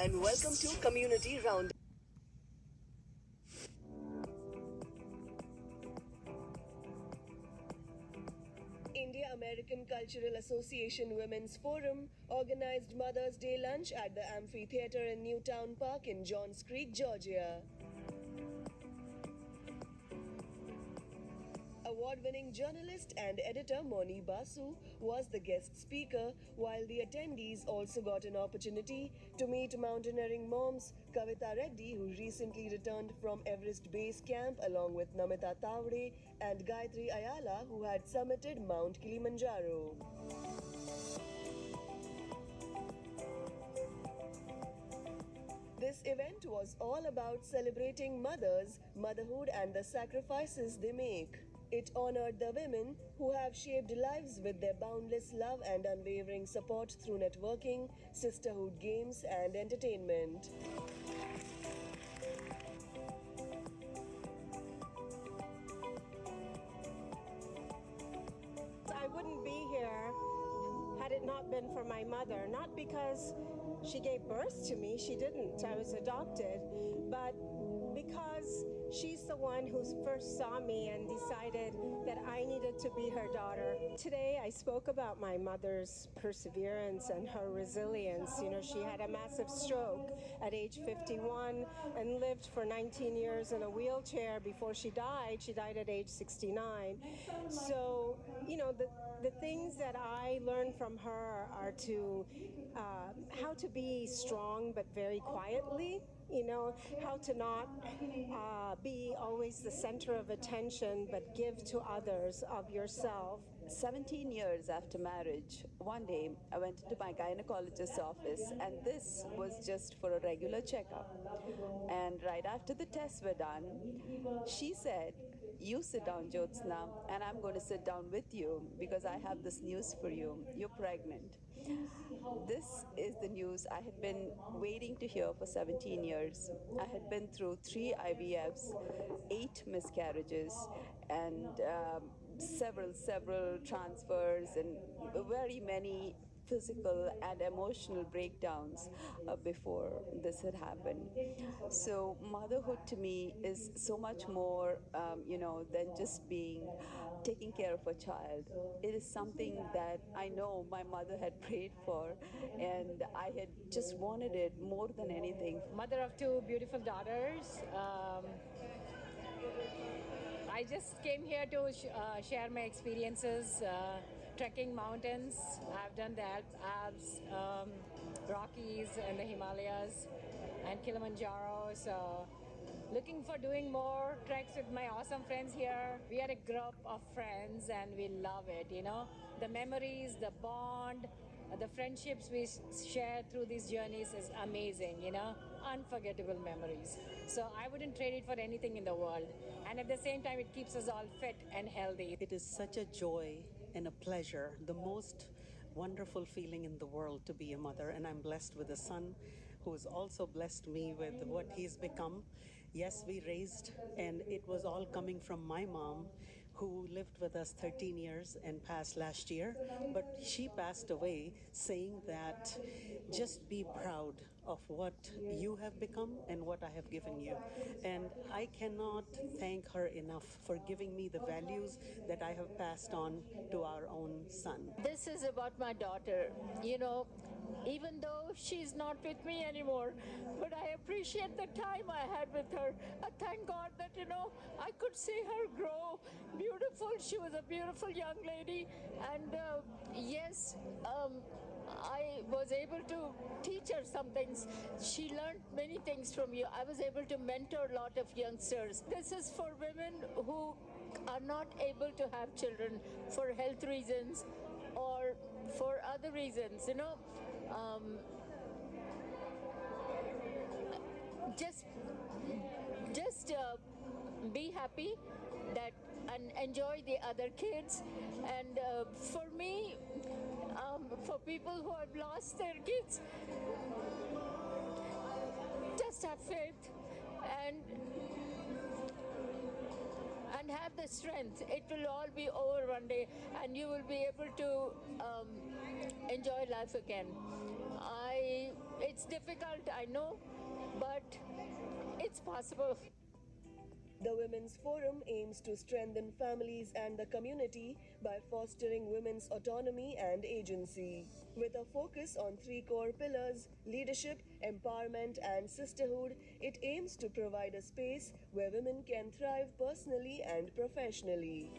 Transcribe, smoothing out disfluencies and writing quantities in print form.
and welcome to Community Round. India American Cultural Association Women's Forum organized Mother's Day lunch at the amphitheater in Newtown Park in Johns Creek, Georgia. Award-winning journalist and editor Moni Basu was the guest speaker, while the attendees also got an opportunity to meet mountaineering moms Kavita Reddy, who recently returned from Everest Base Camp, along with Namita Tavde and Gayatri Ayala, who had summited Mount Kilimanjaro. This event was all about celebrating mothers, motherhood, and the sacrifices they make. It honored the women who have shaped lives with their boundless love and unwavering support through networking, sisterhood games, and entertainment. I wouldn't be here had it not been for my mother. Not because she gave birth to me, she didn't. I was adopted. But because she's the one who first saw me and decided that I needed to be her daughter. Today I spoke about my mother's perseverance and her resilience. You know, she had a massive stroke at age 51 and lived for 19 years in a wheelchair before she died. She died at age 69. So, you know, the things that I learned from her are to how to be strong but very quietly. You know, how to not be always the center of attention, but give to others of yourself. 17 years after marriage, one day I went into my gynecologist's office, and this was just for a regular checkup. And right after the tests were done, she said, "You sit down, Jyotsna, and I'm going to sit down with you because I have this news for you. You're pregnant." This is the news I had been waiting to hear for 17 years. I had been through 3 IVFs, 8 miscarriages, and several transfers, and very many physical and emotional breakdowns before this had happened. So motherhood to me is so much more, than just being taking care of a child. It is something that I know my mother had prayed for, and I had just wanted it more than anything. Mother of two beautiful daughters. I just came here to share my experiences trekking mountains. I've done the Alps, Rockies, and the Himalayas, and Kilimanjaro. So, looking for doing more treks with my awesome friends here. We are a group of friends, and we love it. You know, the memories, the bond, the friendships we share through these journeys is amazing. You know, unforgettable memories. So I wouldn't trade it for anything in the world. And at the same time, it keeps us all fit and healthy. It is such a joy and a pleasure, the most wonderful feeling in the world to be a mother. And I'm blessed with a son who has also blessed me with what he's become. Yes, we raised, and it was all coming from my mom, who lived with us 13 years and passed last year. But she passed away saying that just be proud of what you have become and what I have given you. And I cannot thank her enough for giving me the values that I have passed on to our own son. This is about my daughter. You know, even though she's not with me anymore, but I appreciate the time I had with her. I thank God that, you know, I could see her grow beautiful. She was a beautiful young lady. And yes, I was able to teach her some things. She learned many things from you. I was able to mentor a lot of youngsters. This is for women who are not able to have children for health reasons or for other reasons, you know. Just be happy that and enjoy the other kids. And for me, for people who have lost their kids, just have faith and have the strength. It will all be over one day, and you will be able to enjoy life again. I It's difficult, I know, but it's possible. The Women's Forum aims to strengthen families and the community by fostering women's autonomy and agency. With a focus on three core pillars leadership, empowerment, and sisterhood it aims to provide a space where women can thrive personally and professionally.